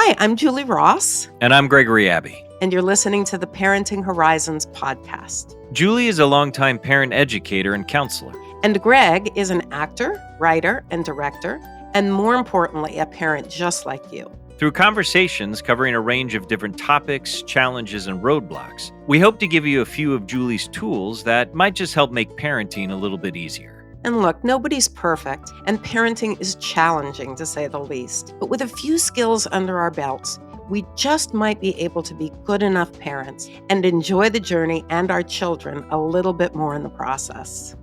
Hi, I'm Julie Ross. And I'm Gregory Abbey. And you're listening to the Parenting Horizons podcast. Julie is a longtime parent educator and counselor. And Greg is an actor, writer, and director, and more importantly, a parent just like you. Through conversations covering a range of different topics, challenges, and roadblocks, we hope to give you a few of Julie's tools that might just help make parenting a little bit easier. And look, nobody's perfect, and parenting is challenging to say the least. But with a few skills under our belts, we just might be able to be good enough parents and enjoy the journey and our children a little bit more in the process.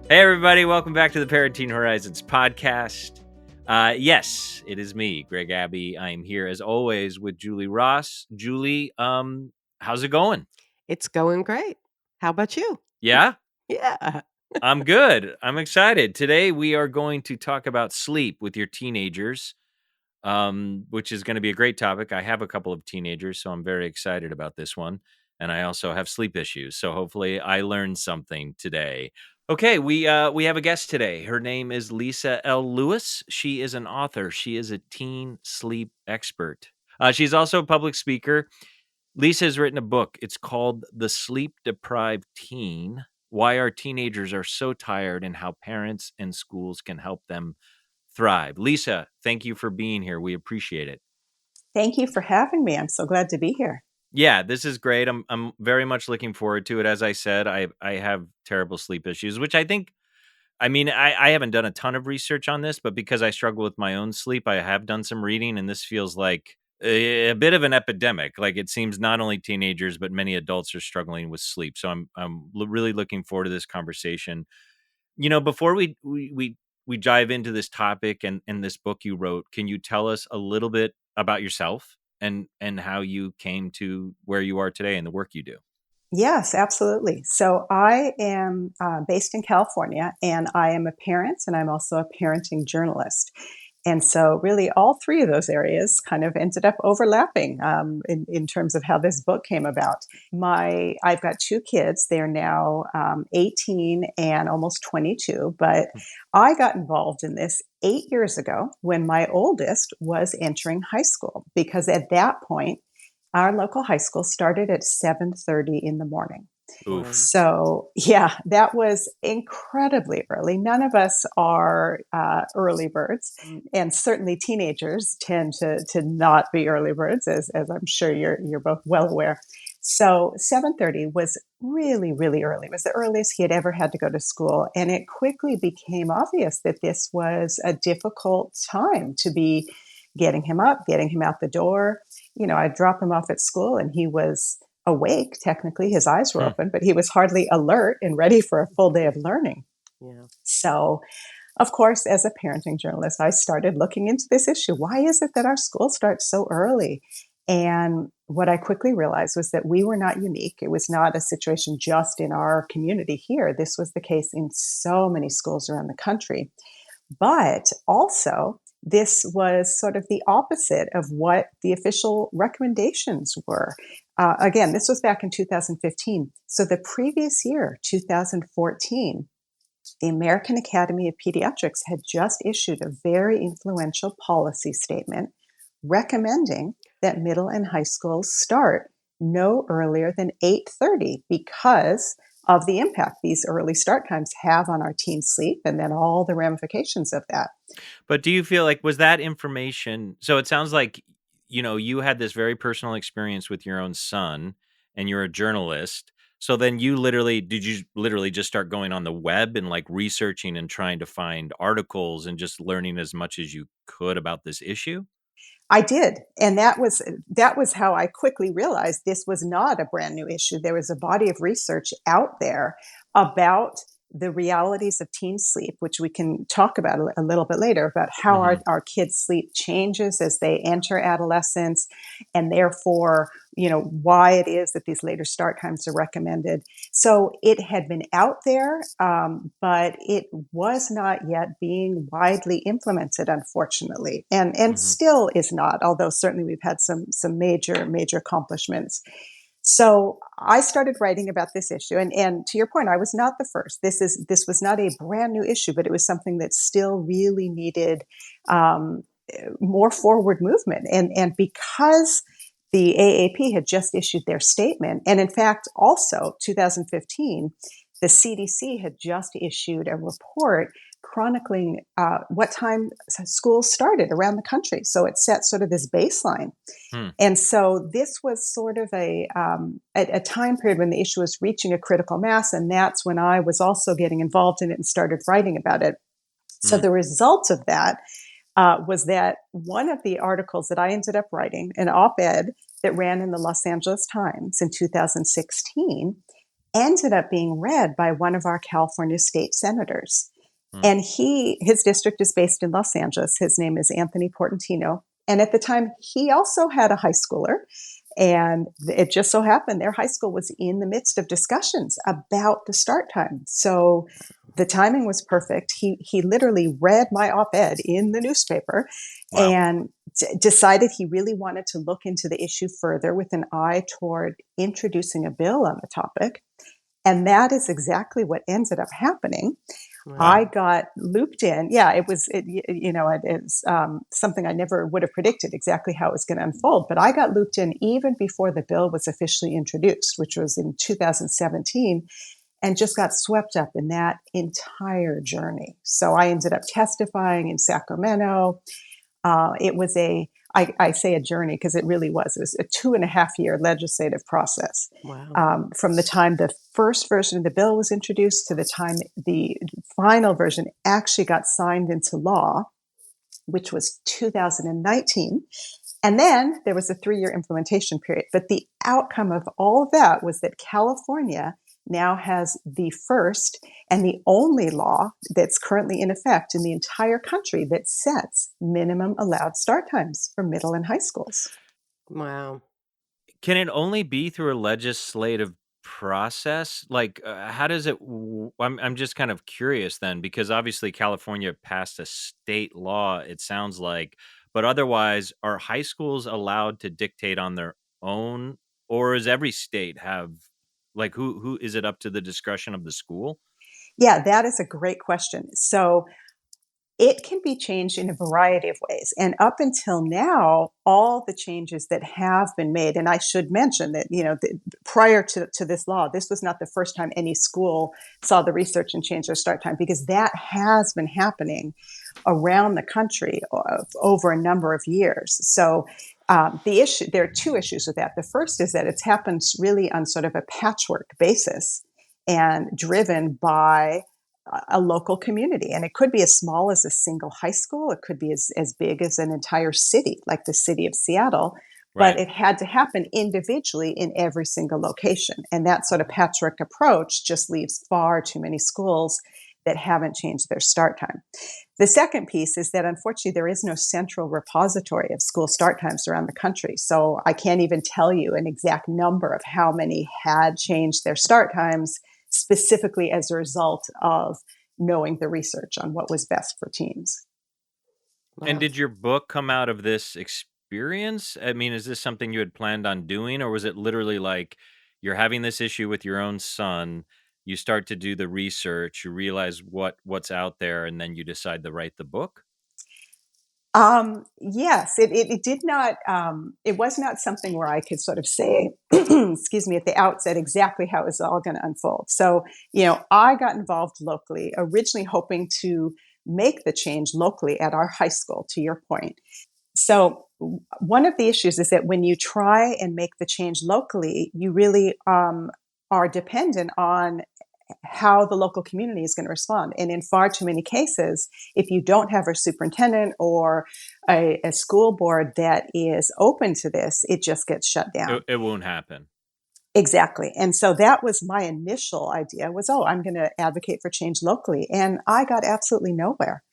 Hey, everybody. Welcome back to the Parenting Horizons podcast. Yes, it is me, Greg Abbey. I am here, as always, with Julie Ross. Julie, how's it going? It's going great. How about you? Yeah? Yeah. I'm good. I'm excited. Today, we are going to talk about sleep with your teenagers, which is going to be a great topic. I have a couple of teenagers, so I'm very excited about this one. And I also have sleep issues, so hopefully I learned something today. Okay, we have a guest today. Her name is Lisa L. Lewis. She is an author. She is a teen sleep expert. She's also a public speaker. Lisa has written a book. It's called The Sleep Deprived Teen: Why Our Teenagers Are So Tired and How Parents and Schools Can Help Them Thrive. Lisa, thank you for being here. We appreciate it. Thank you for having me. I'm so glad to be here. Yeah, this is great. I'm very much looking forward to it. As I said, I have terrible sleep issues, which I haven't done a ton of research on this, but because I struggle with my own sleep, I have done some reading, and this feels like a bit of an epidemic. Like, it seems not only teenagers, but many adults are struggling with sleep. So I'm really looking forward to this conversation. You know, before we dive into this topic and this book you wrote, can you tell us a little bit about yourself and how you came to where you are today and the work you do? Yes, absolutely. So I am based in California, and I am a parent, and I'm also a parenting journalist. And so really all three of those areas kind of ended up overlapping in terms of how this book came about. I've got two kids. They're now 18 and almost 22, but I got involved in this 8 years ago when my oldest was entering high school, because at that point, our local high school started at 7:30 in the morning. Oof. So, yeah, that was incredibly early. None of us are early birds, and certainly teenagers tend to not be early birds, as I'm sure you're both well aware. So 7:30 was really, really early. It was the earliest he had ever had to go to school, and it quickly became obvious that this was a difficult time to be getting him up, getting him out the door. You know, I'd drop him off at school, and he was awake. Technically, his eyes were open, but he was hardly alert and ready for a full day of learning. Yeah. So, of course, as a parenting journalist, I started looking into this issue. Why is it that our school starts so early? And what I quickly realized was that we were not unique. It was not a situation just in our community here. This was the case in so many schools around the country. But also, this was sort of the opposite of what the official recommendations were. Again, this was back in 2015. So the previous year, 2014, the American Academy of Pediatrics had just issued a very influential policy statement recommending that middle and high schools start no earlier than 8:30 because of the impact these early start times have on our teen sleep and then all the ramifications of that. But do you feel like, was that information? So it sounds like, you had this very personal experience with your own son, and you're a journalist. So then did you literally just start going on the web and like researching and trying to find articles and just learning as much as you could about this issue? I did. And that was how I quickly realized this was not a brand new issue. There was a body of research out there about the realities of teen sleep, which we can talk about a little bit later, about how our kids' sleep changes as they enter adolescence, and therefore, why it is that these later start times are recommended. So it had been out there, but it was not yet being widely implemented, unfortunately, and still is not, although certainly we've had some major accomplishments. So I started writing about this issue, and to your point, I was not the first. This was not a brand new issue, but it was something that still really needed more forward movement. And because the AAP had just issued their statement, and in fact, also 2015, the CDC had just issued a report chronicling what time schools started around the country. So it set sort of this baseline. Hmm. And so this was sort of a time period when the issue was reaching a critical mass. And that's when I was also getting involved in it and started writing about it. So the result of that was that one of the articles that I ended up writing, an op-ed that ran in the Los Angeles Times in 2016, ended up being read by one of our California state senators. And his district is based in Los Angeles. His name is Anthony Portantino. And at the time, he also had a high schooler. And it just so happened their high school was in the midst of discussions about the start time. So the timing was perfect. He literally read my op-ed in the newspaper. Wow. And decided he really wanted to look into the issue further with an eye toward introducing a bill on the topic. And that is exactly what ended up happening. Wow. I got looped in. Yeah, it was something I never would have predicted exactly how it was going to unfold. But I got looped in even before the bill was officially introduced, which was in 2017, and just got swept up in that entire journey. So I ended up testifying in Sacramento. It was I say a journey because it really was. It was a 2.5-year legislative process. Wow. From the time the first version of the bill was introduced to the time the final version actually got signed into law, which was 2019. And then there was a 3-year implementation period. But the outcome of all of that was that California now has the first and the only law that's currently in effect in the entire country that sets minimum allowed start times for middle and high schools. Wow. Can it only be through a legislative process? Like, how does it? I'm just kind of curious then, because obviously California passed a state law, it sounds like, but otherwise, are high schools allowed to dictate on their own, or is every state have, like, who is it up to the discretion of the school? Yeah, that is a great question. So it can be changed in a variety of ways. And up until now, all the changes that have been made, and I should mention that, prior to this law, this was not the first time any school saw the research and changed their start time, because that has been happening around the country over a number of years. So there are two issues with that. The first is that it's happened really on sort of a patchwork basis and driven by a local community. And it could be as small as a single high school. It could be as big as an entire city, like the city of Seattle. Right. But it had to happen individually in every single location. And that sort of patchwork approach just leaves far too many schools that haven't changed their start time. The second piece is that, unfortunately, there is no central repository of school start times around the country. So I can't even tell you an exact number of how many had changed their start times specifically as a result of knowing the research on what was best for teens. Wow. And did your book come out of this experience? I mean, is this something you had planned on doing, or was it literally like you're having this issue with your own son, you start to do the research, you realize what's out there, and then you decide to write the book? Yes, it did not, it was not something where I could sort of say, excuse me, at the outset exactly how it was all going to unfold. So, I got involved locally, originally hoping to make the change locally at our high school, to your point. So one of the issues is that when you try and make the change locally, you really are dependent on how the local community is going to respond. And in far too many cases, if you don't have a superintendent or a school board that is open to this, it just gets shut down. It won't happen. Exactly. And so that was my initial idea was, I'm going to advocate for change locally. And I got absolutely nowhere.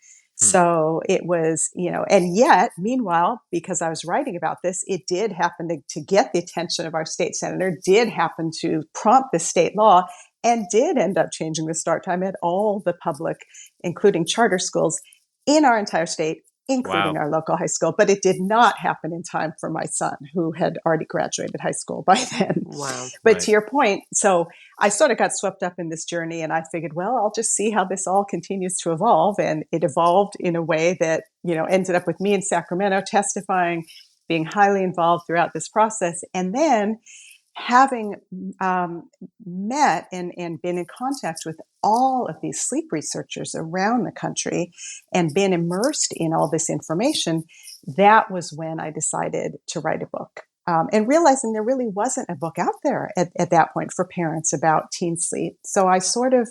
So it was, and yet, meanwhile, because I was writing about this, it did happen to get the attention of our state senator, did happen to prompt the state law, and did end up changing the start time at all the public, including charter schools in our entire state including Wow. our local high school. But it did not happen in time for my son, who had already graduated high school by then. Wow. But to Right. your point, so I sort of got swept up in this journey, and I figured, well, I'll just see how this all continues to evolve. And it evolved in a way that, ended up with me in Sacramento testifying, being highly involved throughout this process. And then having met and been in contact with all of these sleep researchers around the country and been immersed in all this information, that was when I decided to write a book. And realizing there really wasn't a book out there at that point for parents about teen sleep. So I sort of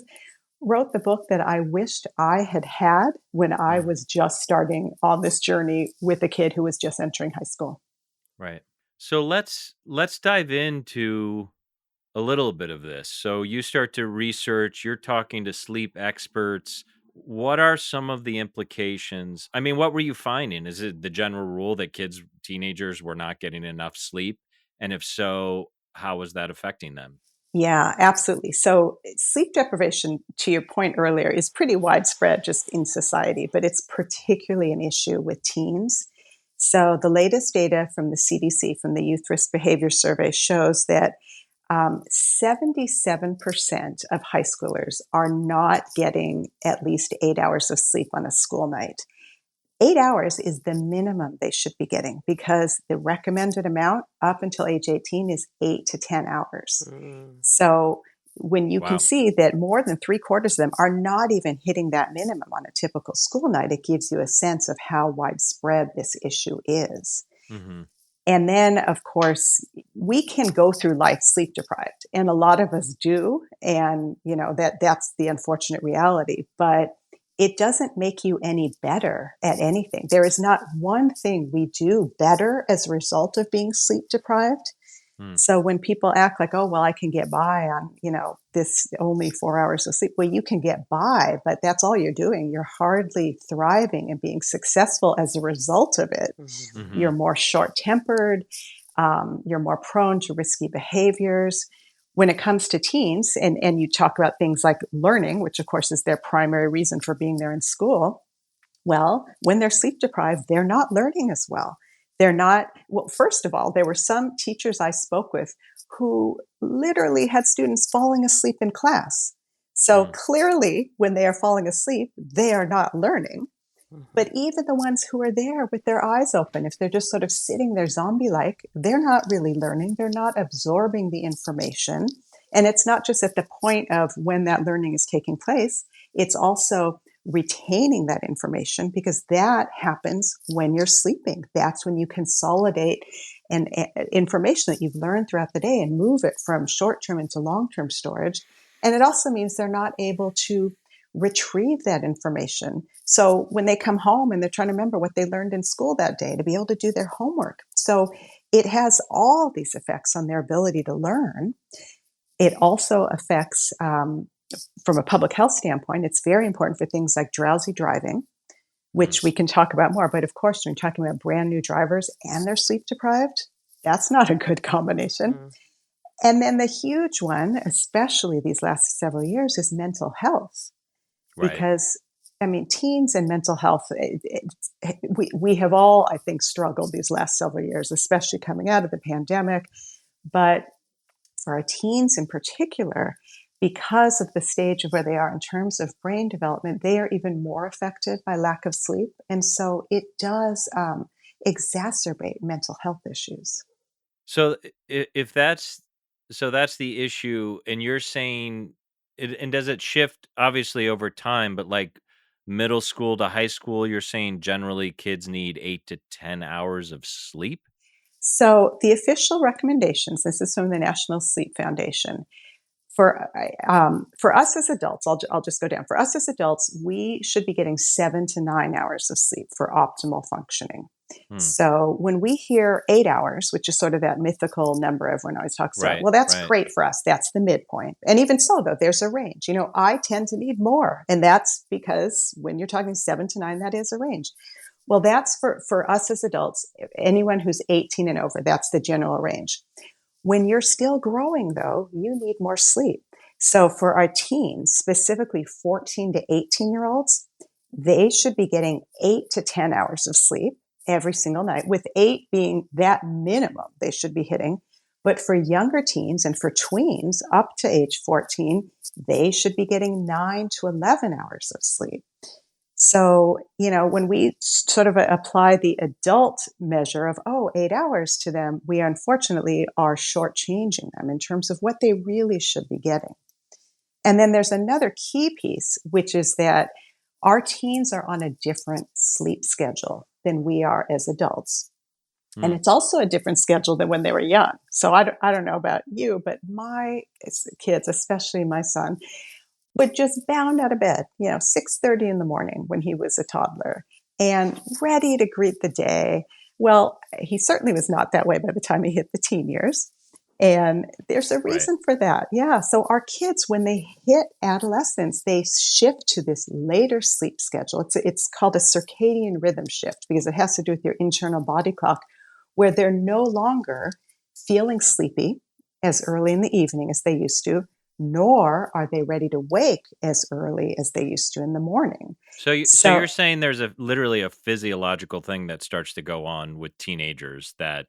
wrote the book that I wished I had had when I Mm, was just starting on this journey with a kid who was just entering high school. right. So let's dive into a little bit of this. So you start to research, you're talking to sleep experts. What are some of the implications? I mean, what were you finding? Is it the general rule that teenagers were not getting enough sleep? And if so, how was that affecting them? Yeah, absolutely. So, sleep deprivation, to your point earlier, is pretty widespread just in society, but it's particularly an issue with teens. So, the latest data from the CDC, from the Youth Risk Behavior Survey, shows that 77% of high schoolers are not getting at least 8 hours of sleep on a school night. 8 hours is the minimum they should be getting because the recommended amount up until age 18 is 8 to 10 hours. Mm. So when you can Wow. see that more than three-quarters of them are not even hitting that minimum on a typical school night, it gives you a sense of how widespread this issue is. Hmm. And then, of course, we can go through life sleep deprived, and a lot of us do. And that's the unfortunate reality. But it doesn't make you any better at anything. There is not one thing we do better as a result of being sleep deprived. Mm, So when people act like, oh, well, I can get by on, this only 4 hours of sleep, well, you can get by, but that's all you're doing. You're hardly thriving and being successful as a result of it. Mhm. hmm You're more short-tempered. You're more prone to risky behaviors. When it comes to teens, and you talk about things like learning, which of course is their primary reason for being there in school, well, when they're sleep deprived, they're not learning as well. They're not, well, first of all, there were some teachers I spoke with who literally had students falling asleep in class. So mm, clearly, when they are falling asleep, they are not learning. Mhm. But even the ones who are there with their eyes open, if they're just sort of sitting there zombie like, they're not really learning. They're not absorbing the information. And it's not just at the point of when that learning is taking place, it's also retaining that information because that happens when you're sleeping. That's when you consolidate and information that you've learned throughout the day and move it from short term into long term storage. And it also means they're not able to retrieve that information. So when they come home and they're trying to remember what they learned in school that day to be able to do their homework. So it has all these effects on their ability to learn. It also affects, from a public health standpoint, it's very important for things like drowsy driving, which we yes. can talk about more. But of course, when you're talking about brand new drivers and they're sleep deprived, that's not a good combination. Mm. And then the huge one, especially these last several years, is mental health Right. because I mean, teens and mental health, we have all, I think, struggled these last several years, especially coming out of the pandemic. But for our teens in particular, because of the stage of where they are in terms of brain development, they are even more affected by lack of sleep. And so it does exacerbate mental health issues. So if that's the issue, and you're saying it, and does it shift obviously over time, but like middle school to high school, you're saying generally kids need 8 to 10 hours of sleep? So the official recommendations, this is from the National Sleep Foundation, for us as adults, I'll just go down. For us as adults, we should be getting 7 to 9 hours of sleep for optimal functioning. Hmm. So when we hear 8 hours, which is sort of that mythical number everyone always talks about, Right, well, that's right. great for us. That's the midpoint. And even so, though, there's a range. I tend to need more. And that's because when you're talking 7 to 9, that is a range. Well, that's for us as adults, anyone who's 18 and over, that's the general range. When you're still growing, though, you need more sleep. So for our teens, specifically 14 to 18-year-olds, they should be getting 8 to 10 hours of sleep every single night, with 8 being that minimum they should be hitting. But for younger teens and for tweens up to age 14, they should be getting 9 to 11 hours of sleep. So, when we sort of apply the adult measure of, 8 hours to them, we unfortunately are shortchanging them in terms of what they really should be getting. And then there's another key piece, which is that our teens are on a different sleep schedule than we are as adults. And it's also a different schedule than when they were young. So I don't know about you, but my kids, especially my son, would just bound out of bed, 6:30 in the morning when he was a toddler and ready to greet the day. Well, he certainly was not that way by the time he hit the teen years. And there's a Right. reason for that. Yeah. So our kids, when they hit adolescence, they shift to this later sleep schedule. It's called a circadian rhythm shift because it has to do with your internal body clock, where they're no longer feeling sleepy as early in the evening as they used to, nor are they ready to wake as early as they used to in the morning. So So you're saying there's literally a physiological thing that starts to go on with teenagers that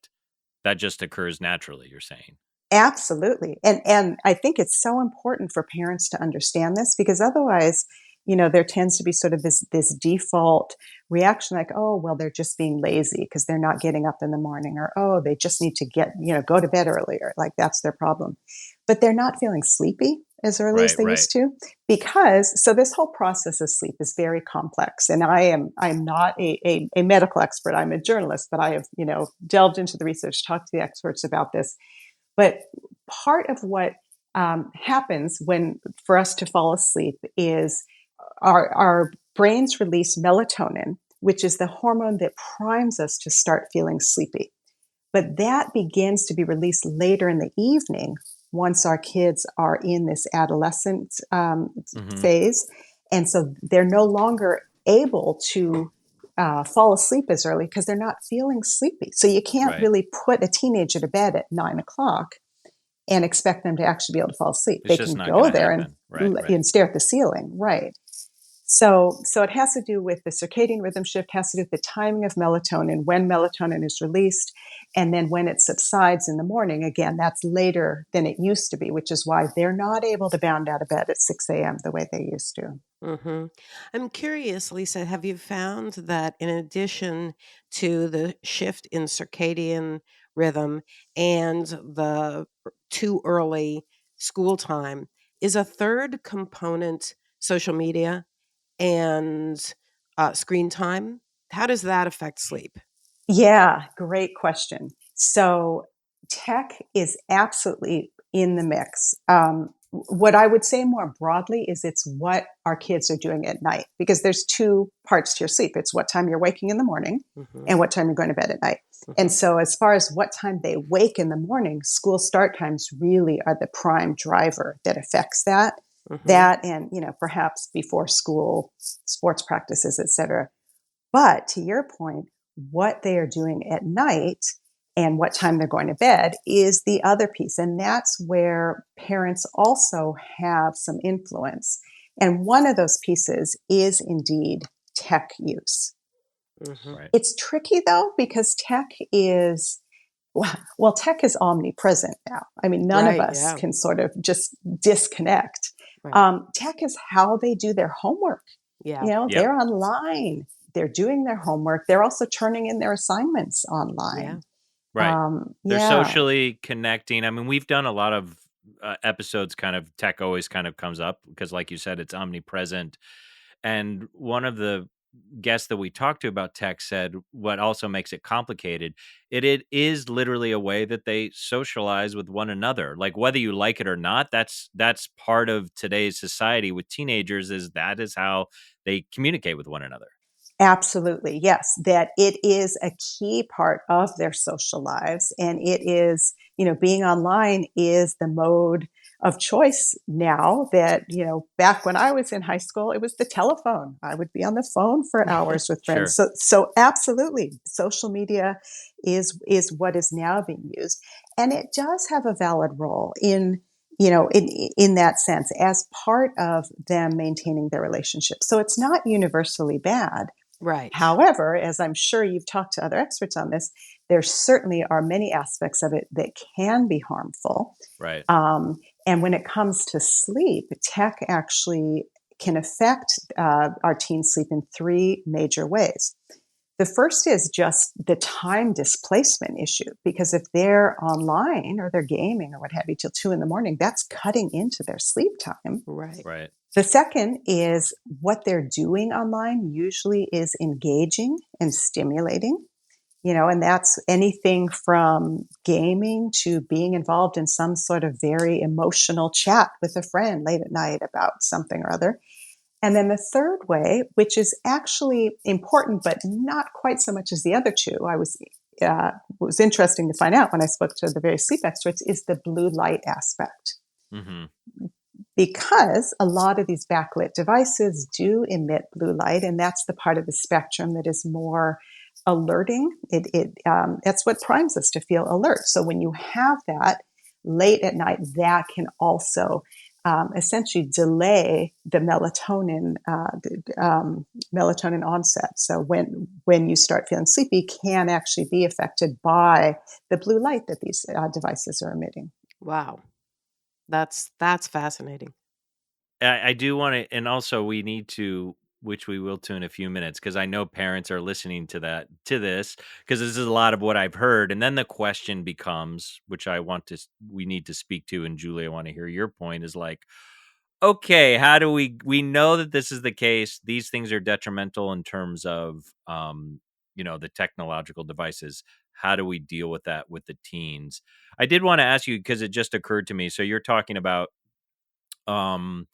just occurs naturally, you're saying? absolutely. And I think it's so important for parents to understand this because otherwise, there tends to be sort of this default reaction like, oh, well, they're just being lazy because they're not getting up in the morning, or oh, they just need to go to bed earlier. Like that's their problem. But they're not feeling sleepy as early as Right, they right. used to so this whole process of sleep is very complex. And I'm not a medical expert. I'm a journalist, but I have, delved into the research, talked to the experts about this. But part of what happens for us to fall asleep is our brains release melatonin, which is the hormone that primes us to start feeling sleepy. But that begins to be released later in the evening once our kids are in this adolescent Hmm. phase. And so they're no longer able to fall asleep as early because they're not feeling sleepy. So you can't Right. really put a teenager to bed at 9 o'clock and expect them to actually be able to fall asleep. It's They just can not go gonna there happen. Right, right. and stare at the ceiling, right? So it has to do with the circadian rhythm shift, has to do with the timing of melatonin, when melatonin is released, and then when it subsides in the morning. Again, that's later than it used to be, which is why they're not able to bound out of bed at 6 a.m. the way they used to. Hmm. I'm curious, Lisa, have you found that in addition to the shift in circadian rhythm and the too early school time, is a third component social media and screen time? How does that affect sleep? Yeah, great question. So tech is absolutely in the mix. What I would say more broadly is it's what our kids are doing at night because there's two parts to your sleep. It's what time you're waking in the morning Hmm. and what time you're going to bed at night. And Hmm. so as far as what time they wake in the morning, school start times really are the prime driver that affects that. Hmm. That and, perhaps before school sports practices, et cetera. But to your point, what they are doing at night and what time they're going to bed is the other piece. And that's where parents also have some influence. And one of those pieces is indeed tech use. Hmm. Right. It's tricky though, because tech is omnipresent now. I mean, none of Right. us Yeah. can sort of just disconnect. Right. Tech is how they do their homework. Yeah. Yep. They're online. They're doing their homework. They're also turning in their assignments Yeah. online. Right. They're Yeah, socially connecting. I mean, we've done a lot of episodes kind of tech always kind of comes up because like you said, it's omnipresent. And one of the guests that we talked to about tech said what also makes it complicated, it is literally a way that they socialize with one another. Like whether you like it or not, that's part of today's society with teenagers is that is how they communicate with one another. absolutely. Yes, that it is a key part of their social lives. And it is, being online is the mode of choice now that, back when I was in high school, it was the telephone. I would be on the phone for hours with friends. Sure. So absolutely, social media is what is now being used. And it does have a valid role in, in that sense, as part of them maintaining their relationship. So it's not universally bad. Right. However, as I'm sure you've talked to other experts on this, there certainly are many aspects of it that can be harmful. Right. And when it comes to sleep, tech actually can affect our teen sleep in three major ways. The first is just the time displacement issue, because if they're online or they're gaming or what have you till 2 a.m, that's cutting into their sleep time. Right. Right. The second is what they're doing online usually is engaging and stimulating, and that's anything from gaming to being involved in some sort of very emotional chat with a friend late at night about something or other. And then the third way, which is actually important, but not quite so much as the other two, was interesting to find out when I spoke to the various sleep experts, is the blue light aspect. Mm-hmm. Because a lot of these backlit devices do emit blue light, and that's the part of the spectrum that is more alerting. That's what primes us to feel alert. So when you have that late at night, that can also essentially delay the melatonin onset. So when you start feeling sleepy, can actually be affected by the blue light that these devices are emitting. Wow. That's fascinating. I do want to, and also we need to, which we will to in a few minutes, because I know parents are listening to this, because this is a lot of what I've heard. And then the question becomes, which we need to speak to, and Julie, I want to hear your point, is like, okay, how do we know that this is the case? These things are detrimental in terms of, the technological devices. How do we deal with that with the teens? I did want to ask you, because it just occurred to me. So you're talking about, um,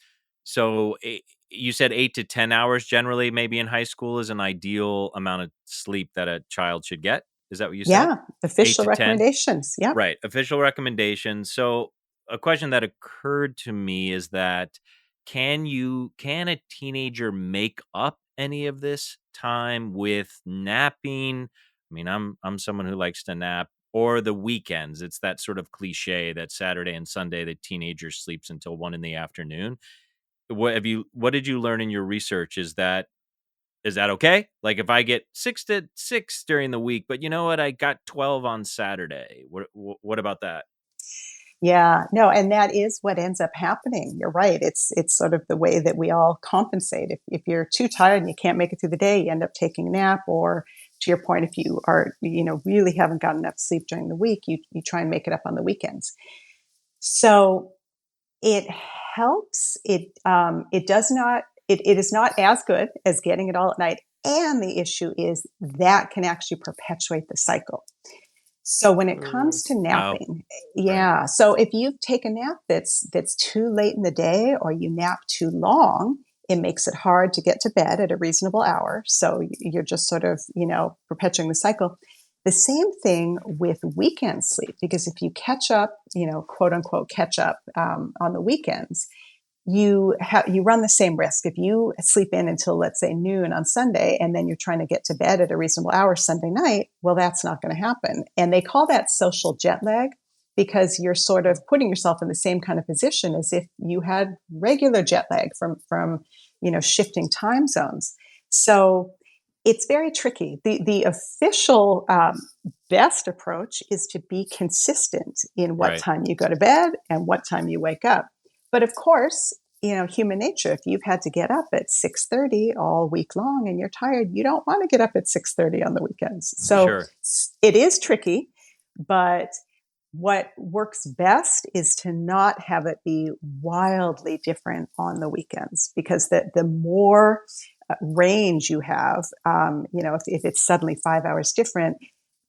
you said 8 to 10 hours generally, maybe in high school, is an ideal amount of sleep that a child should get. Is that what you said? Yeah, Eight official to 10. recommendations. Yep. Right. Official recommendations. So a question that occurred to me is that can a teenager make up any of this time with napping? I mean, I'm someone who likes to nap, or the weekends. It's that sort of cliche that Saturday and Sunday the teenager sleeps until 1 in the afternoon. What did you learn in your research? Is that okay? Like if I get 6 to 6 during the week, but you know what? I got 12 on Saturday. What about that? Yeah, no, and that is what ends up happening. You're right. It's sort of the way that we all compensate. If you're too tired and you can't make it through the day, you end up taking a nap. Or to your point, if you are, really haven't got enough sleep during the week, you try and make it up on the weekends. So it helps. It does not. It is not as good as getting it all at night. And the issue is that can actually perpetuate the cycle. So when it comes to Oh, napping, right. yeah. So if you take a nap that's too late in the day, or you nap too long, it makes it hard to get to bed at a reasonable hour. So you're just sort of, perpetuating the cycle. The same thing with weekend sleep, because if you catch up, quote unquote, catch up on the weekends, you run the same risk. If you sleep in until, let's say, noon on Sunday, and then you're trying to get to bed at a reasonable hour Sunday night, well, that's not going to happen. And they call that social jet lag, because you're sort of putting yourself in the same kind of position as if you had regular jet lag from shifting time zones. So it's very tricky. The official best approach is to be consistent in what Right. time you go to bed and what time you wake up. But of course, human nature, if you've had to get up at 6:30 all week long and you're tired, you don't want to get up at 6:30 on the weekends. So Sure. it is tricky, but what works best is to not have it be wildly different on the weekends, because the more range you have, if it's suddenly 5 hours different,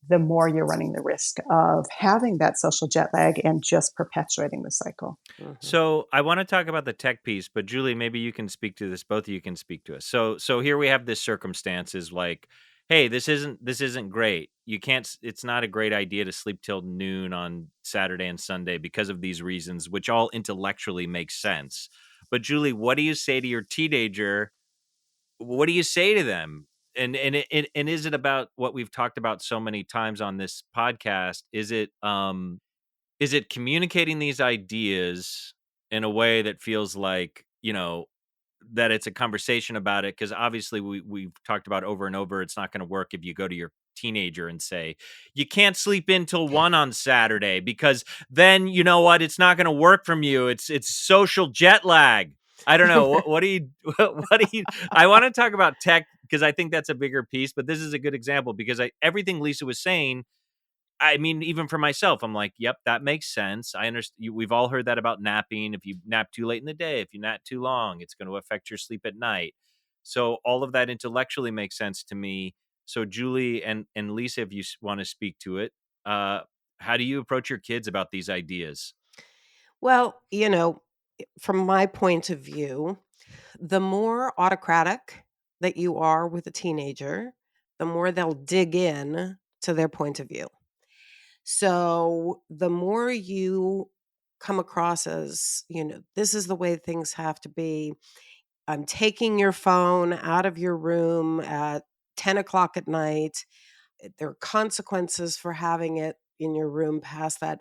the more you're running the risk of having that social jet lag and just perpetuating the cycle. Mhm. So I want to talk about the tech piece, but Julie, maybe you can speak to this. Both of you can speak to us. So here we have this circumstances like, hey, this isn't great. You can't. It's not a great idea to sleep till noon on Saturday and Sunday because of these reasons, which all intellectually make sense. But Julie, what do you say to your teenager? What do you say to them? And is it about what we've talked about so many times on this podcast? Is it is it communicating these ideas in a way that feels like, that it's a conversation about it? Because obviously we've talked about over and over, it's not going to work if you go to your teenager and say, you can't sleep in till 1 on Saturday, because then you know what? It's not going to work from you. It's social jet lag. I don't know. What do you, what do you, I want to talk about tech because I think that's a bigger piece, but this is a good example because everything Lisa was saying, I mean, even for myself, I'm like, yep, that makes sense. I understand. We've all heard that about napping. If you nap too late in the day, if you nap too long, it's going to affect your sleep at night. So all of that intellectually makes sense to me. So Julie and Lisa, if you want to speak to it, uh, how do you approach your kids about these ideas? Well, from my point of view, the more autocratic that you are with a teenager, the more they'll dig in to their point of view. So the more you come across as, this is the way things have to be. I'm taking your phone out of your room at 10 o'clock at night. There are consequences for having it in your room past that.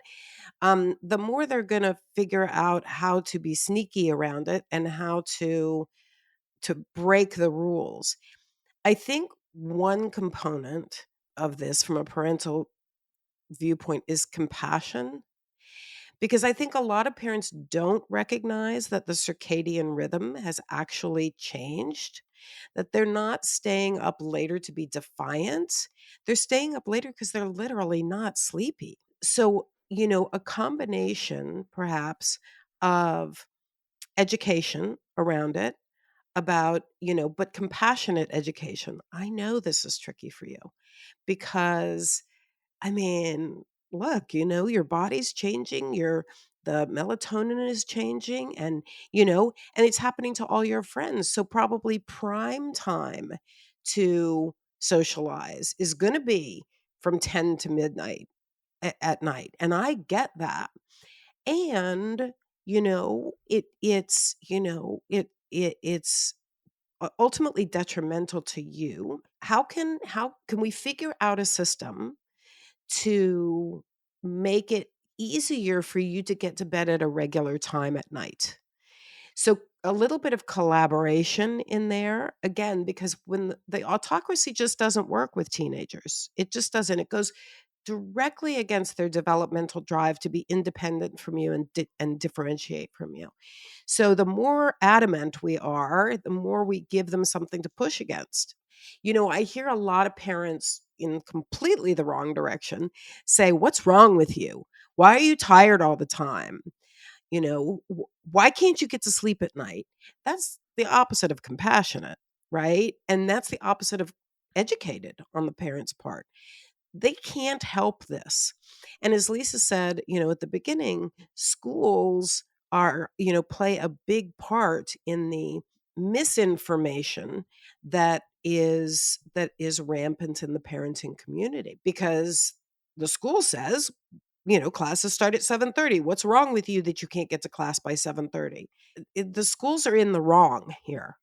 The more they're going to figure out how to be sneaky around it and how to break the rules. I think one component of this from a parental viewpoint is compassion, because I think a lot of parents don't recognize that the circadian rhythm has actually changed, that they're not staying up later to be defiant. They're staying up later because they're literally not sleepy. So, a combination perhaps of education around it, about, but compassionate education. I know this is tricky for you because, I mean, look, your body's changing, the melatonin is changing, and it's happening to all your friends. So probably prime time to socialize is going to be from 10 to midnight at night. And I get that. And, it's ultimately detrimental to you. How can we figure out a system to make it easier for you to get to bed at a regular time at night? So a little bit of collaboration in there again, because when the autocracy just doesn't work with teenagers, it just doesn't. It goes directly against their developmental drive to be independent from you and differentiate from you. So the more adamant we are, the more we give them something to push against. I hear a lot of parents in completely the wrong direction say, "What's wrong with you? Why are you tired all the time? Why can't you get to sleep at night?" That's the opposite of compassionate, right? And that's the opposite of educated on the parents' part. They can't help this. And as Lisa said, at the beginning, schools play a big part in the misinformation that is rampant in the parenting community, because the school says, classes start at 7:30. What's wrong with you that you can't get to class by 7:30? The schools are in the wrong here.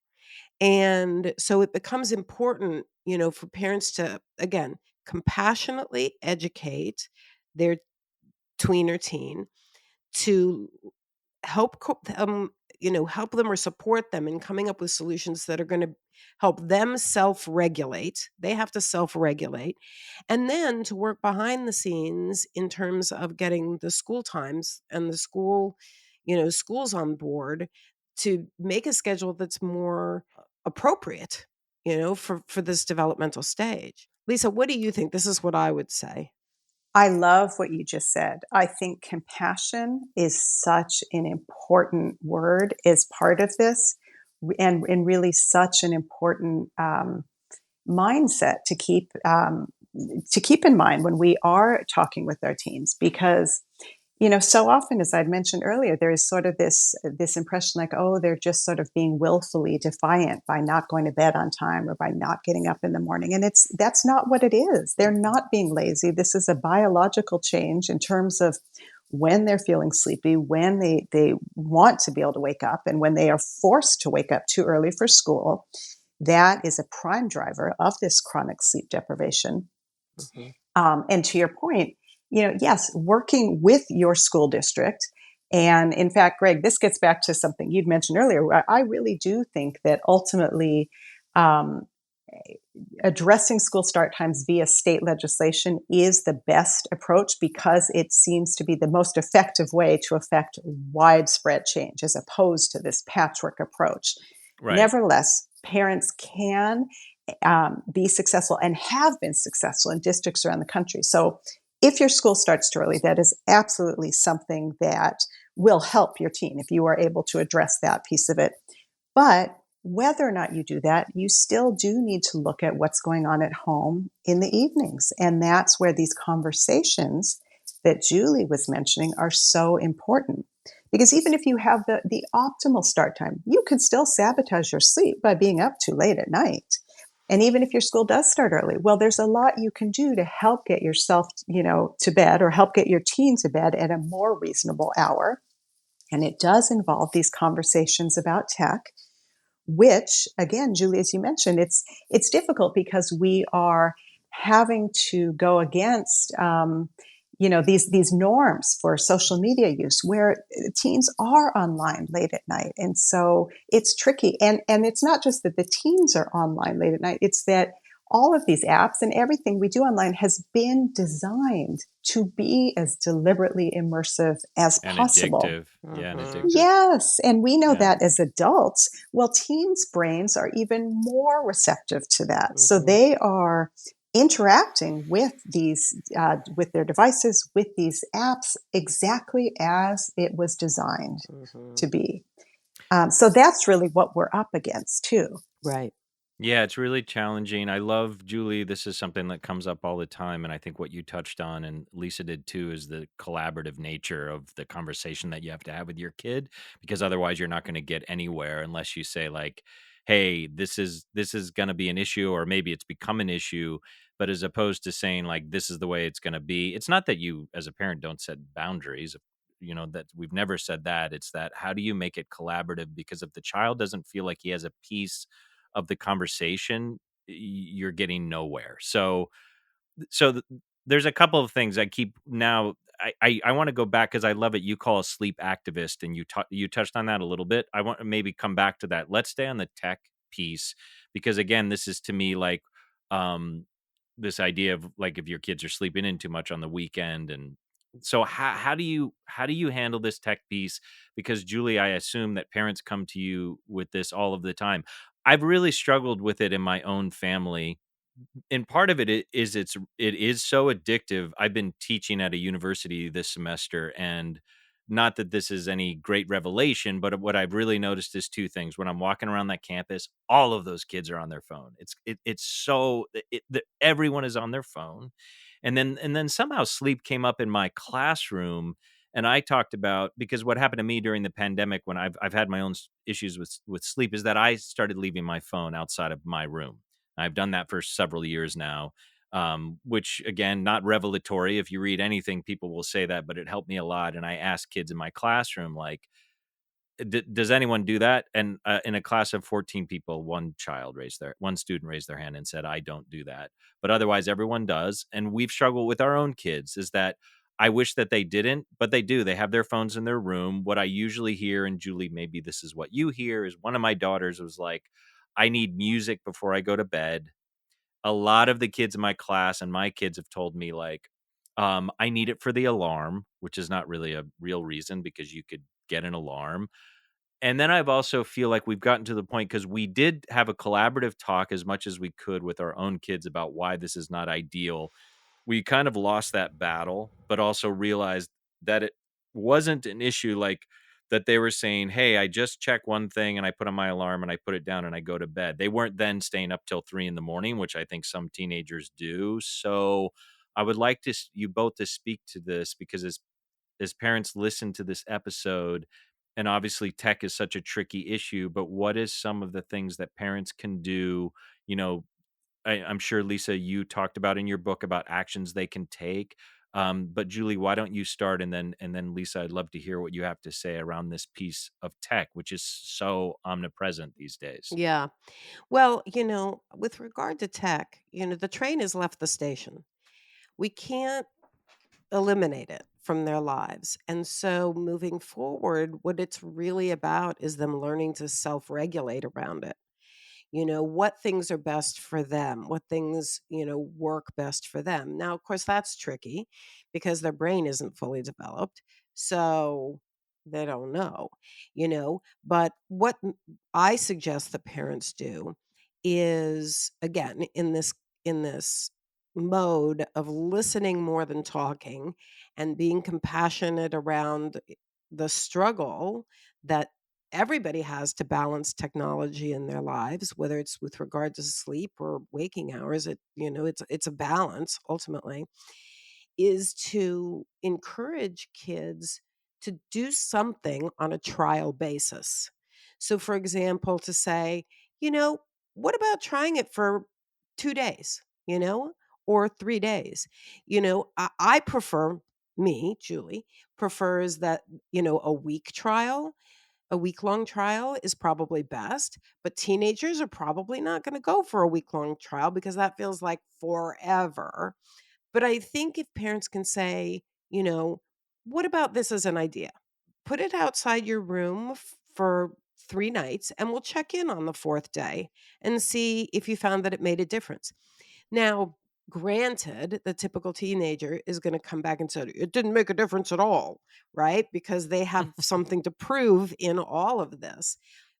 And so it becomes important, for parents to, again, compassionately educate their tween or teen to help them or support them in coming up with solutions that are going to help them self-regulate. They have to self-regulate, and then to work behind the scenes in terms of getting the school times and the schools on board to make a schedule that's more appropriate, for this developmental stage. Lisa, what do you think? This is what I would say. I love what you just said. I think compassion is such an important word as part of this, and really such an important mindset to keep in mind when we are talking with our teens, because so often, as I'd mentioned earlier, there is sort of this impression like, oh, they're just sort of being willfully defiant by not going to bed on time or by not getting up in the morning. And that's not what it is. They're not being lazy. This is a biological change in terms of when they're feeling sleepy, when they want to be able to wake up, and when they are forced to wake up too early for school. That is a prime driver of this chronic sleep deprivation. Mhm. And to your point, yes, working with your school district. And in fact, Greg, this gets back to something you'd mentioned earlier. I really do think that ultimately, um, addressing school start times via state legislation is the best approach because it seems to be the most effective way to affect widespread change as opposed to this patchwork approach. Right. Nevertheless, parents can be successful and have been successful in districts around the country. So if your school starts too early, that is absolutely something that will help your teen if you are able to address that piece of it. But whether or not you do that, you still do need to look at what's going on at home in the evenings. And that's where these conversations that Julie was mentioning are so important. Because even if you have the optimal start time, you can still sabotage your sleep by being up too late at night. And even if your school does start early, well, there's a lot you can do to help get yourself, to bed or help get your teen to bed at a more reasonable hour. And it does involve these conversations about tech, which again, Julie, as you mentioned, it's difficult because we are having to go against these norms for social media use where teens are online late at night, and so it's tricky. And it's not just that the teens are online late at night, it's that all of these apps and everything we do online has been designed to be as deliberately immersive as And possible. addictive. Yeah, and Mhm. addictive. Yes, and we know Yeah. that as adults. Well, teens' brains are even more receptive to that. So Mhm. they are interacting with with their devices, with these apps, exactly as it was designed Mhm. to be. So that's really what we're up against, too. Right. Yeah, it's really challenging. I love Julie. This is something that comes up all the time. And I think what you touched on, and Lisa did too, is the collaborative nature of the conversation that you have to have with your kid, because otherwise you're not going to get anywhere unless you say, like, hey, this is going to be an issue, or maybe it's become an issue. But as opposed to saying, like, this is the way it's going to be, it's not that you as a parent don't set boundaries. That we've never said that. It's that, how do you make it collaborative? Because if the child doesn't feel like he has a piece of the conversation, you're getting nowhere. So there's a couple of things I keep now. I want to go back because I love it. You call a sleep activist, and you touched on that a little bit. I want to maybe come back to that. Let's stay on the tech piece because again, this is to me like um, this idea of like if your kids are sleeping in too much on the weekend, and so how do you handle this tech piece? Because Julie, I assume that parents come to you with this all of the time. I've really struggled with it in my own family, and part of it is so addictive. I've been teaching at a university this semester, and not that this is any great revelation, but what I've really noticed is two things. When I'm walking around that campus, all of those kids are on their phone. It's so everyone is on their phone, and then somehow sleep came up in my classroom. And I talked about, because what happened to me during the pandemic when I've had my own issues with sleep is that I started leaving my phone outside of my room. I've done that for several years now, which again, not revelatory. If you read anything, people will say that, but it helped me a lot. And I asked kids in my classroom, like, does anyone do that? And in a class of 14 people, one student raised their hand and said, I don't do that. But otherwise, everyone does. And we've struggled with our own kids is that I wish that they didn't, but they do. They have their phones in their room. What I usually hear, and Julie, maybe this is what you hear, is one of my daughters was like, I need music before I go to bed. A lot of the kids in my class and my kids have told me, like, I need it for the alarm, which is not really a real reason because you could get an alarm. And then I've also feel like we've gotten to the point, because we did have a collaborative talk as much as we could with our own kids about why this is not ideal. We kind of lost that battle, but also realized that it wasn't an issue like that they were saying, "Hey, I just check one thing and I put on my alarm and I put it down and I go to bed." They weren't then staying up till 3 in the morning, which I think some teenagers do. So I would like you both to speak to this, because as parents listen to this episode, and obviously tech is such a tricky issue, but what is some of the things that parents can do? You know, I'm sure, Lisa, you talked about in your book about actions they can take. But Julie, why don't you start, and then Lisa, I'd love to hear what you have to say around this piece of tech, which is so omnipresent these days. Yeah. Well, with regard to tech, the train has left the station. We can't eliminate it from their lives. And so moving forward, what it's really about is them learning to self-regulate around it. What things are best for them, what things, work best for them. Now, of course, that's tricky because their brain isn't fully developed. So they don't know. But what I suggest that parents do is, again, in this mode of listening more than talking and being compassionate around the struggle that everybody has to balance technology in their lives, whether it's with regard to sleep or waking hours. It's a balance ultimately, is to encourage kids to do something on a trial basis. So, for example, to say, you know, what about trying it for 2 days, or 3 days? I prefer, Julie, prefers that, a week-long trial is probably best, but teenagers are probably not going to go for a week-long trial because that feels like forever. But I think if parents can say, you know, what about this as an idea? Put it outside your room for 3 nights, and we'll check in on the fourth day and see if you found that it made a difference. Now, granted, the typical teenager is going to come back and say, it didn't make a difference at all, right? Because they have something to prove in all of this.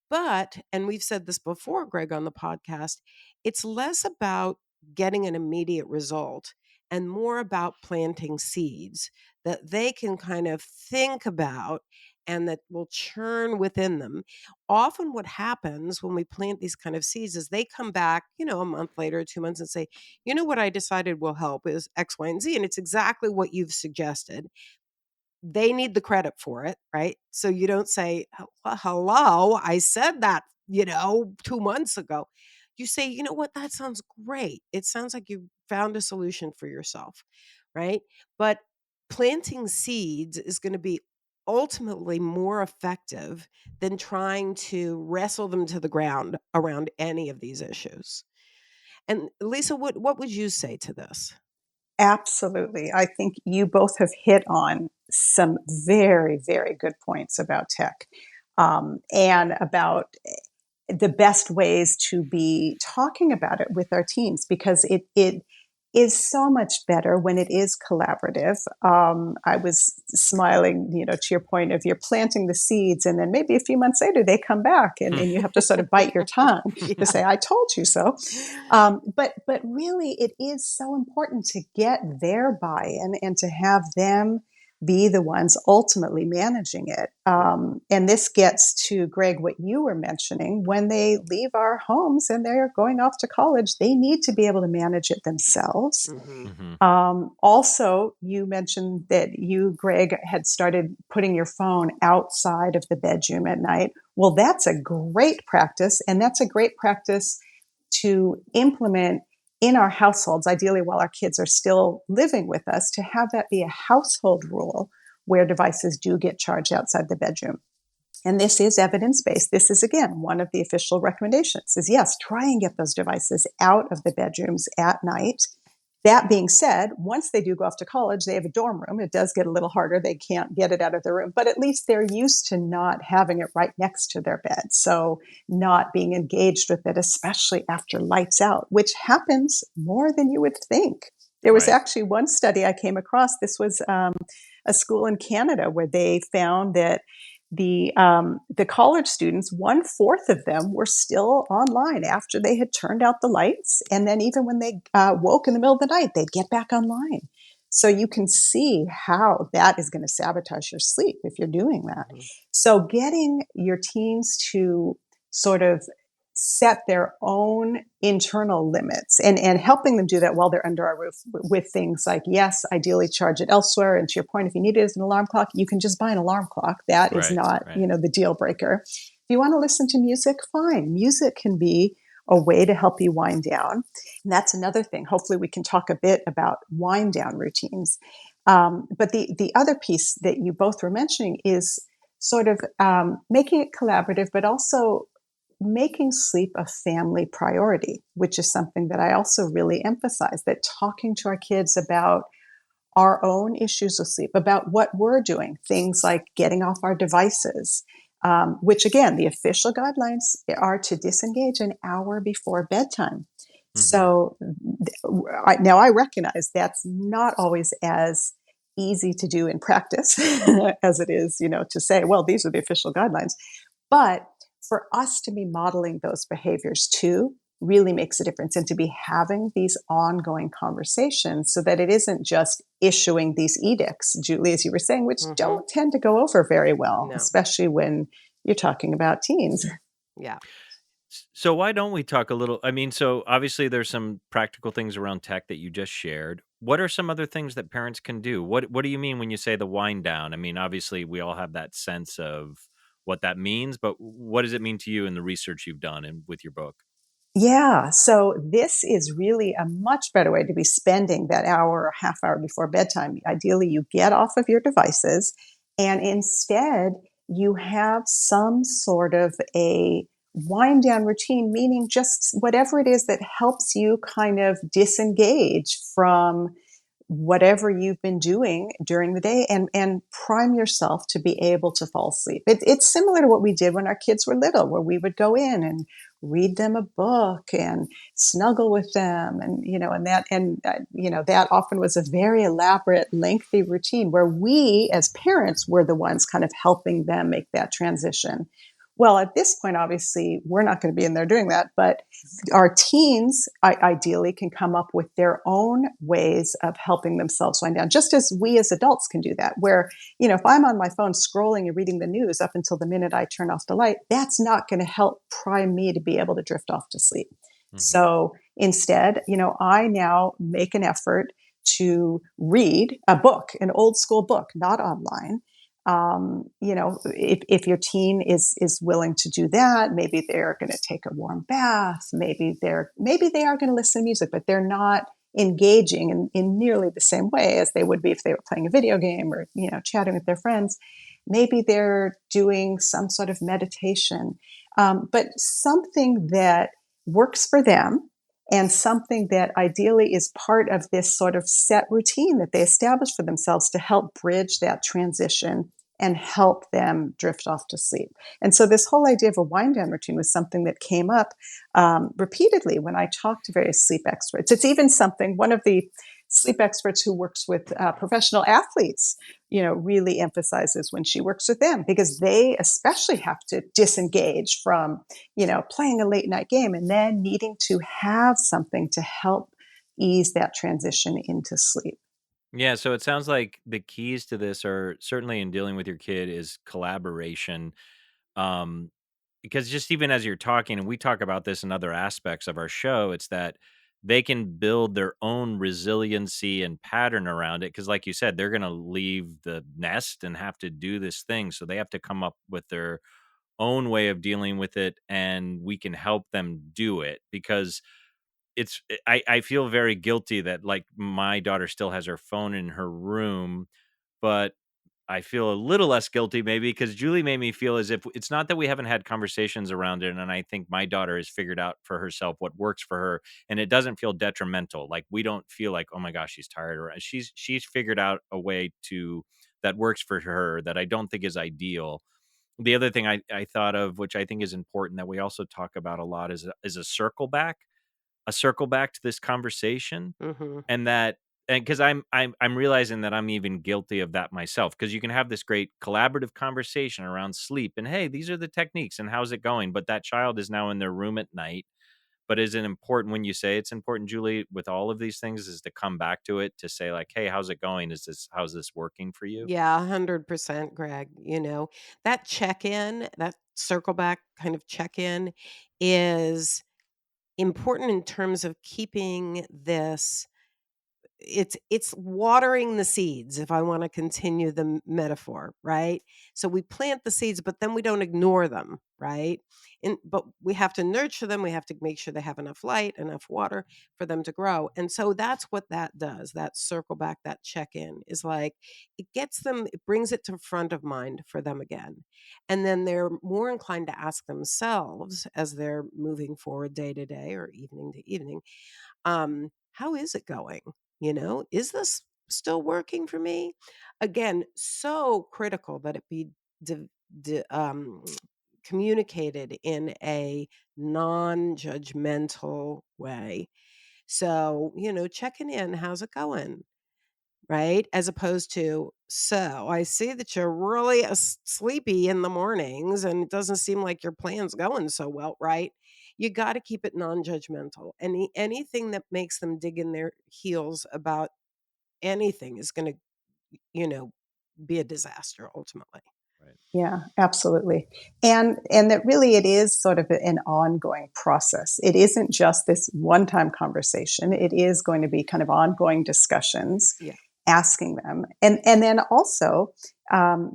But, and we've said this before, Greg, on the podcast, it's less about getting an immediate result and more about planting seeds that they can kind of think about and that will churn within them. Often, what happens when we plant these kind of seeds is they come back, a month later, 2 months, and say, what I decided will help is X, Y, and Z. And it's exactly what you've suggested. They need the credit for it, right? So you don't say, hello, I said that, 2 months ago. You say, you know what, that sounds great. It sounds like you found a solution for yourself, right? But planting seeds is going to be ultimately more effective than trying to wrestle them to the ground around any of these issues. And Lisa, what would you say to this? Absolutely. I think you both have hit on some very, very good points about tech, and about the best ways to be talking about it with our teens, because it is so much better when it is collaborative. I was smiling, to your point of you're planting the seeds, and then maybe a few months later they come back, and you have to sort of bite your tongue to say, "I told you so." But really, it is so important to get their buy-in and to have them be the ones ultimately managing it. And this gets to, Greg, what you were mentioning. When they leave our homes and they're going off to college, they need to be able to manage it themselves. Mhm. Also, you mentioned that you, Greg, had started putting your phone outside of the bedroom at night. Well, that's a great practice, and that's a great practice to implement in our households, ideally while our kids are still living with us, to have that be a household rule where devices do get charged outside the bedroom. And this is evidence-based. This is, again, one of the official recommendations is, yes, try and get those devices out of the bedrooms at night. That being said, once they do go off to college, they have a dorm room. It does get a little harder. They can't get it out of their room, but at least they're used to not having it right next to their bed. So not being engaged with it, especially after lights out, which happens more than you would think. There was actually one study I came across. This was a school in Canada where they found that the college students, 1/4 of them were still online after they had turned out the lights. And then even when they woke in the middle of the night, they'd get back online. So you can see how that is going to sabotage your sleep if you're doing that. Mhm. So getting your teens to sort of set their own internal limits and helping them do that while they're under our roof with things like, yes, ideally charge it elsewhere. And to your point, if you need it as an alarm clock, you can just buy an alarm clock. That is not, the deal breaker. If you want to listen to music, fine. Music can be a way to help you wind down. And that's another thing. Hopefully we can talk a bit about wind down routines. But the other piece that you both were mentioning is sort of making it collaborative, but also making sleep a family priority, which is something that I also really emphasize, that talking to our kids about our own issues with sleep, about what we're doing, things like getting off our devices, which again, the official guidelines are to disengage an hour before bedtime. Hmm. So now I recognize that's not always as easy to do in practice as it is, to say, well, these are the official guidelines. But for us to be modeling those behaviors too really makes a difference, and to be having these ongoing conversations so that it isn't just issuing these edicts, Julie, as you were saying, which Hmm. don't tend to go over very well, No. especially when you're talking about teens. Yeah. So why don't we talk a little? I mean, so obviously there's some practical things around tech that you just shared. What are some other things that parents can do? What do you mean when you say the wind down? I mean, obviously we all have that sense of what that means, but what does it mean to you in the research you've done and with your book? Yeah. So this is really a much better way to be spending that hour or half hour before bedtime. Ideally, you get off of your devices and instead you have some sort of a wind down routine, meaning just whatever it is that helps you kind of disengage from whatever you've been doing during the day, and prime yourself to be able to fall asleep. It's similar to what we did when our kids were little, where we would go in and read them a book and snuggle with them, and that often was a very elaborate, lengthy routine where we as parents were the ones kind of helping them make that transition. Well, at this point, obviously, we're not going to be in there doing that, but our teens ideally can come up with their own ways of helping themselves wind down, just as we as adults can do that. Where, if I'm on my phone scrolling and reading the news up until the minute I turn off the light, that's not going to help prime me to be able to drift off to sleep. Hmm. So instead, I now make an effort to read a book, an old school book, not online. If your teen is willing to do that, maybe they're going to take a warm bath. Maybe they are going to listen to music, but they're not engaging in nearly the same way as they would be if they were playing a video game or chatting with their friends. Maybe they're doing some sort of meditation, but something that works for them, and something that ideally is part of this sort of set routine that they establish for themselves to help bridge that transition and help them drift off to sleep. And so this whole idea of a wind down routine was something that came up repeatedly when I talked to various sleep experts. It's even something one of the sleep experts who works with professional athletes, really emphasizes when she works with them, because they especially have to disengage from, playing a late night game and then needing to have something to help ease that transition into sleep. Yeah, so it sounds like the keys to this are certainly in dealing with your kid is collaboration. Um, because just even as you're talking, and we talk about this in other aspects of our show, it's that they can build their own resiliency and pattern around it. Because, like you said, they're going to leave the nest and have to do this thing. So they have to come up with their own way of dealing with it, and we can help them do it. Because I feel very guilty that, like, my daughter still has her phone in her room, but I feel a little less guilty maybe because Julie made me feel as if it's not that we haven't had conversations around it, and I think my daughter has figured out for herself what works for her, and it doesn't feel detrimental. Like, we don't feel like, "Oh my gosh, she's tired," or she's figured out a way to that works for her that I don't think is ideal. The other thing I thought of, which I think is important that we also talk about a lot, is a circle back to this conversation, Hmm. and that and because I'm realizing that I'm even guilty of that myself. Because you can have this great collaborative conversation around sleep and, hey, these are the techniques and how's it going, but that child is now in their room at night. But is it important when you say it's important, Julie, with all of these things, is to come back to it to say, like, hey, how's it going? How's this working for you? Yeah, 100%, Greg. That check in, that circle back kind of check in is important in terms of keeping this. It's watering the seeds, if I wanna continue the metaphor, right? So we plant the seeds, but then we don't ignore them, right? But we have to nurture them, we have to make sure they have enough light, enough water for them to grow, and so that's what that does, that circle back, that check-in is like, it brings it to front of mind for them again, and then they're more inclined to ask themselves as they're moving forward day to day or evening to evening, how is it going? Is this still working for me? Again, so critical that it be di- communicated in a non-judgmental way. So, checking in, how's it going? Right? As opposed to, so I see that you're really sleepy in the mornings and it doesn't seem like your plan's going so well, right? You got to keep it non-judgmental. Anything that makes them dig in their heels about anything is going to, you know, be a disaster ultimately. Right. Yeah, absolutely. And that really it is sort of an ongoing process. It isn't just this one-time conversation. It is going to be kind of ongoing discussions, Yeah. asking them. And then also,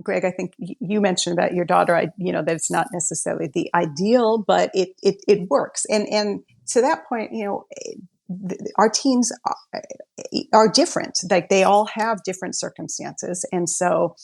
Greg, I think you mentioned about your daughter, that it's not necessarily the ideal, but it works. And to that point, our teens are different. Like they all have different circumstances. And so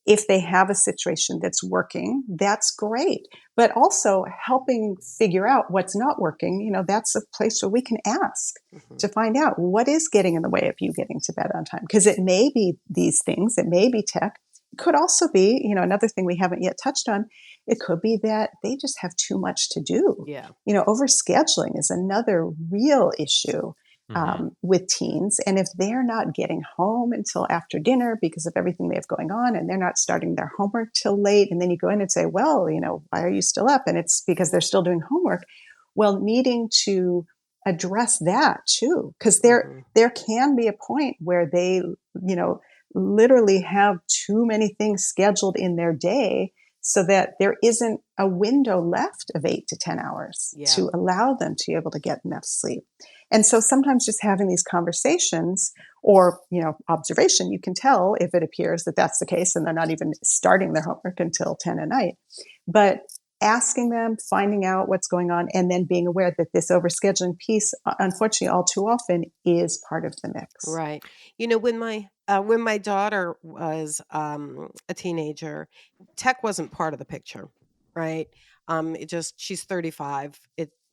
if they have a situation that's working, that's great. But also helping figure out what's not working, that's a place where we can ask Mhm. to find out what is getting in the way of you getting to bed on time. Because it may be these things, it may be tech. It could also be, another thing we haven't yet touched on, it could be that they just have too much to do. Yeah. Overscheduling is another real issue Mhm. with teens. And if they're not getting home until after dinner because of everything they have going on, and they're not starting their homework till late, and then you go in and say, well, why are you still up? And it's because they're still doing homework. Well, needing to address that too, because Mhm. there can be a point where they, literally have too many things scheduled in their day so that there isn't a window left of 8 to 10 hours Yeah. to allow them to be able to get enough sleep. And so sometimes just having these conversations or, observation, you can tell if it appears that that's the case and they're not even starting their homework until 10 at night. But asking them, finding out what's going on, and then being aware that this overscheduling piece, unfortunately, all too often is part of the mix. Right. When my daughter was a teenager, tech wasn't part of the picture, right? She's 35.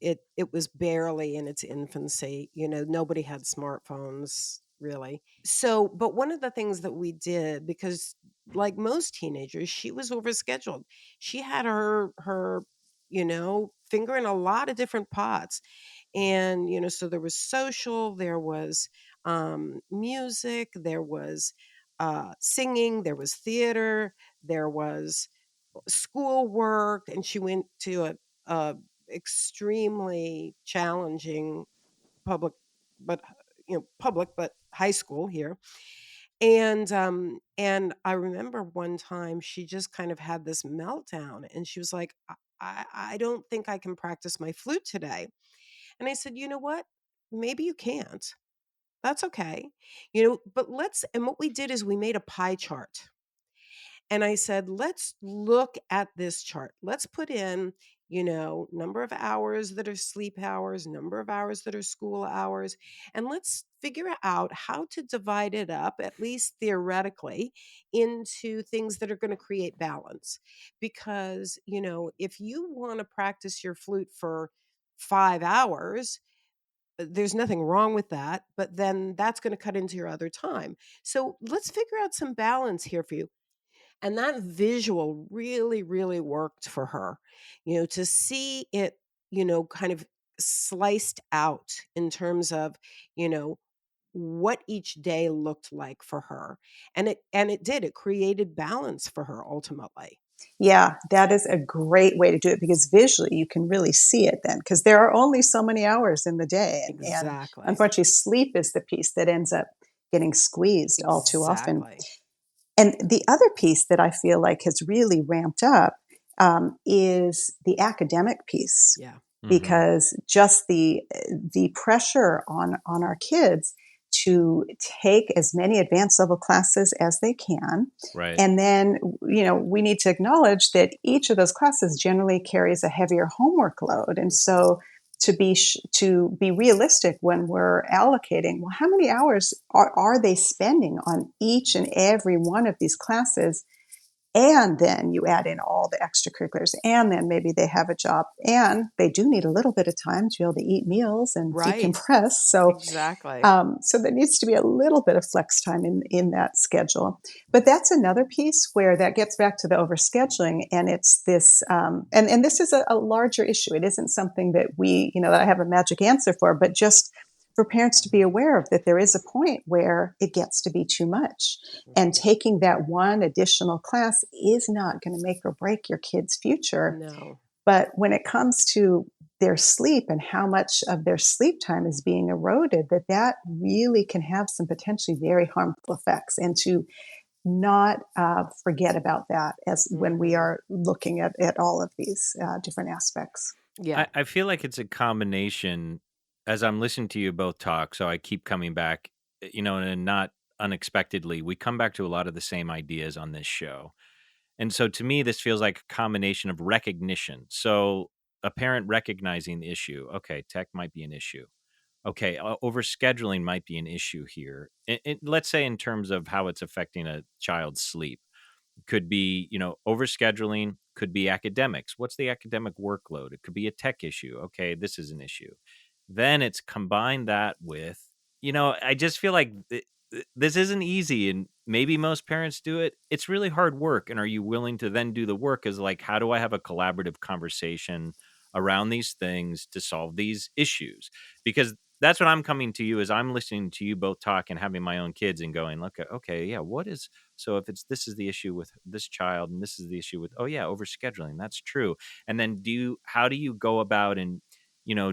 It was barely in its infancy. Nobody had smartphones really. So, but one of the things that we did, because like most teenagers, she was overscheduled. She had her finger in a lot of different pots. And so there was social, there was music, there was singing, there was theater, there was schoolwork, and she went to a extremely challenging public, but public but high school here. And I remember one time she just kind of had this meltdown, and she was like, I don't think I can practice my flute today. And I said, you know what? Maybe you can't. That's okay. But and what we did is we made a pie chart. And I said, let's look at this chart. Let's put in, number of hours that are sleep hours, number of hours that are school hours, and let's figure out how to divide it up, at least theoretically, into things that are going to create balance. Because, if you want to practice your flute for 5 hours, there's nothing wrong with that, but then that's going to cut into your other time. So let's figure out some balance here for you. And that visual really, really worked for her, to see it, kind of sliced out in terms of, what each day looked like for her. And it created balance for her ultimately. Yeah, that is a great way to do it because visually you can really see it then because there are only so many hours in the day. And Exactly. unfortunately, sleep is the piece that ends up getting squeezed all too often. Exactly. And the other piece that I feel like has really ramped up is the academic piece, Yeah. Mhm. because just the pressure on our kids to take as many advanced level classes as they can. Right. And then, we need to acknowledge that each of those classes generally carries a heavier homework load. And Mhm. so to be realistic when we're allocating, well, how many hours are they spending on each and every one of these classes? And then you add in all the extracurriculars, and then maybe they have a job, and they do need a little bit of time to be able to eat meals and Right. decompress. So Exactly. so there needs to be a little bit of flex time in that schedule. But that's another piece where that gets back to the overscheduling. And it's this, and this is a larger issue. It isn't something that that I have a magic answer for, but just for parents to be aware of that there is a point where it gets to be too much. And taking that one additional class is not going to make or break your kid's future. No. But when it comes to their sleep and how much of their sleep time is being eroded, that really can have some potentially very harmful effects. And to not forget about that as when we are looking at all of these different aspects. Yeah. I feel like it's a combination as I'm listening to you both talk. So I keep coming back, and not unexpectedly, we come back to a lot of the same ideas on this show. And so to me, this feels like a combination of recognition. So a parent recognizing the issue. Okay, tech might be an issue. Okay, overscheduling might be an issue here. Let's say in terms of how it's affecting a child's sleep. Could be, overscheduling, could be academics. What's the academic workload? It could be a tech issue. Okay, this is an issue. Then it's combine that with, I just feel like this isn't easy, and maybe most parents do it. It's really hard work. And are you willing to then do the work? Is like, how do I have a collaborative conversation around these things to solve these issues? Because that's what I'm coming to you as I'm listening to you both talk and having my own kids and going, look, okay, yeah, what is, so if it's, this is the issue with this child and this is the issue with, oh yeah, overscheduling, that's true. And then how do you go about, and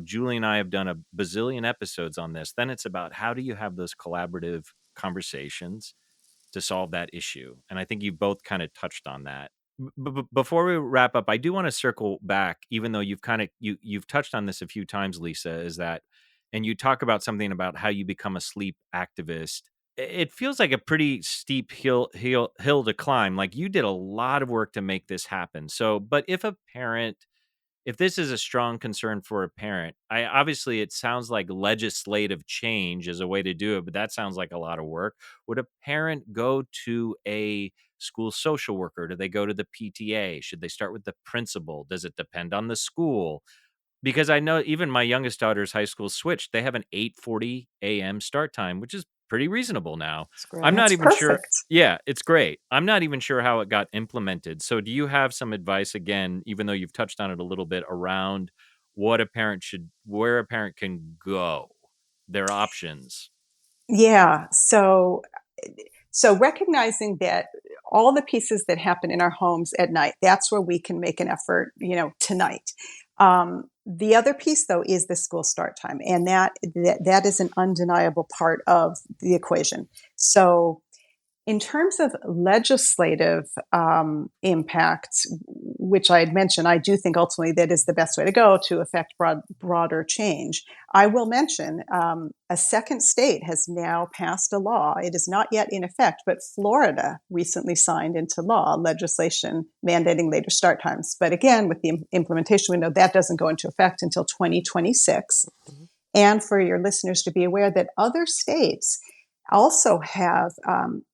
Julie and I have done a bazillion episodes on this. Then it's about how do you have those collaborative conversations to solve that issue. And I think you both kind of touched on that. Before we wrap up, I do want to circle back, even though you've kind of you've touched on this a few times, Lisa, is that, and you talk about something about how you become a sleep activist. It feels like a pretty steep hill to climb. Like you did a lot of work to make this happen. So, but if this is a strong concern for a parent, obviously it sounds like legislative change is a way to do it, but that sounds like a lot of work. Would a parent go to a school social worker? Do they go to the PTA? Should they start with the principal? Does it depend on the school? Because I know even my youngest daughter's high school switched. They have an 8:40 a.m. start time, which is pretty reasonable now. It's I'm great. not That's even sure. perfect. Yeah, it's great. I'm not even sure how it got implemented. So do you have some advice, again, even though you've touched on it a little bit, around where a parent can go, their options? Yeah. So recognizing that all the pieces that happen in our homes at night, that's where we can make an effort, tonight. The other piece, though, is the school start time, and that is an undeniable part of the equation. So in terms of legislative impacts, which I had mentioned, I do think ultimately that is the best way to go to affect broader change. I will mention a second state has now passed a law. It is not yet in effect, but Florida recently signed into law legislation mandating later start times. But again, with the implementation window, that doesn't go into effect until 2026. Mhm. And for your listeners to be aware that other states also have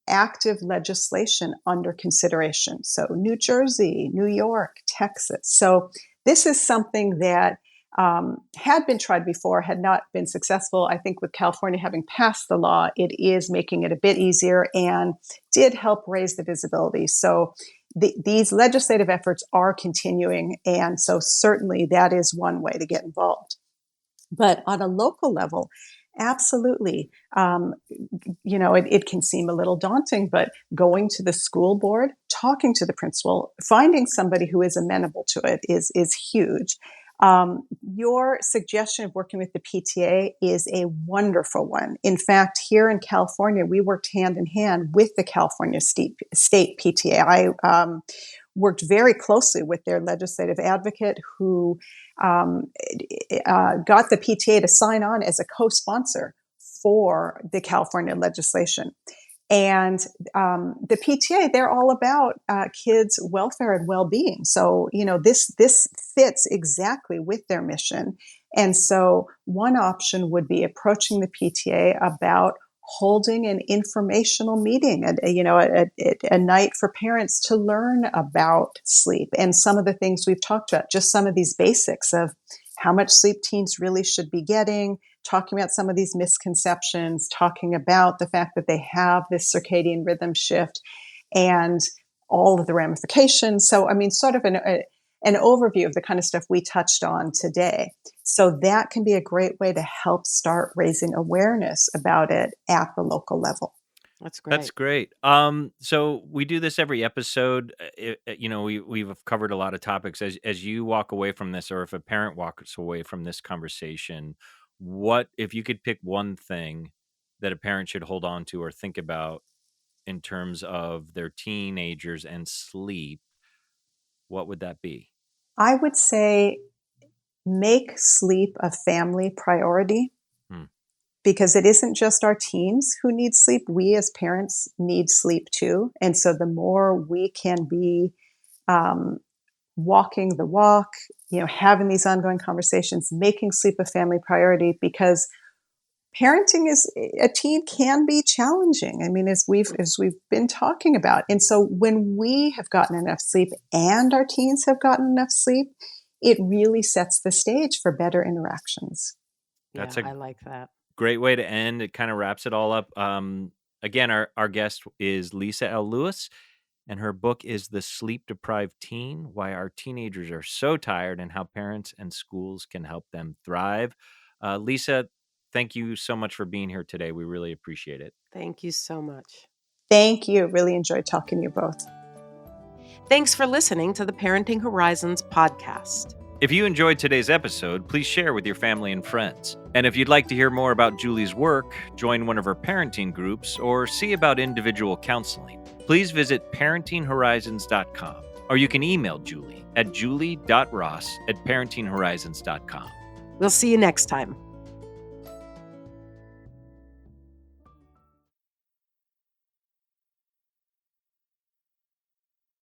active legislation under consideration. So New Jersey, New York, Texas. So this is something that had been tried before, had not been successful. I think with California having passed the law, it is making it a bit easier and did help raise the visibility. So these legislative efforts are continuing. And so certainly that is one way to get involved. But on a local level, absolutely. It can seem a little daunting, but going to the school board, talking to the principal, finding somebody who is amenable to it is huge. Your suggestion of working with the PTA is a wonderful one. In fact, here in California, we worked hand in hand with the California State PTA. I worked very closely with their legislative advocate who got the PTA to sign on as a co-sponsor for the California legislation. And the PTA, they're all about kids' welfare and well-being. So, this fits exactly with their mission. And so one option would be approaching the PTA about holding an informational meeting, a night for parents to learn about sleep and some of the things we've talked about, just some of these basics of how much sleep teens really should be getting, talking about some of these misconceptions, talking about the fact that they have this circadian rhythm shift and all of the ramifications. So, sort of an overview of the kind of stuff we touched on today. So that can be a great way to help start raising awareness about it at the local level. That's great. That's great. So we do this every episode. We've covered a lot of topics. As you walk away from this, or if a parent walks away from this conversation, what if you could pick one thing that a parent should hold on to or think about in terms of their teenagers and sleep? What would that be? I would say make sleep a family priority. Because it isn't just our teens who need sleep. We as parents need sleep too. And so the more we can be walking the walk, having these ongoing conversations, making sleep a family priority, because parenting as a teen can be challenging. As we've been talking about. And so when we have gotten enough sleep and our teens have gotten enough sleep, it really sets the stage for better interactions. I like that. Great way to end. It kind of wraps it all up. Again, our guest is Lisa L. Lewis, and her book is The Sleep Deprived Teen: Why Our Teenagers Are So Tired and How Parents and Schools Can Help Them Thrive. Lisa, thank you so much for being here today. We really appreciate it. Thank you so much. Thank you. Really enjoyed talking to you both. Thanks for listening to the Parenting Horizons podcast. If you enjoyed today's episode, please share with your family and friends. And if you'd like to hear more about Julie's work, join one of her parenting groups, or see about individual counseling, please visit parentinghorizons.com. Or you can email Julie at julie.ross@parentinghorizons.com. We'll see you next time.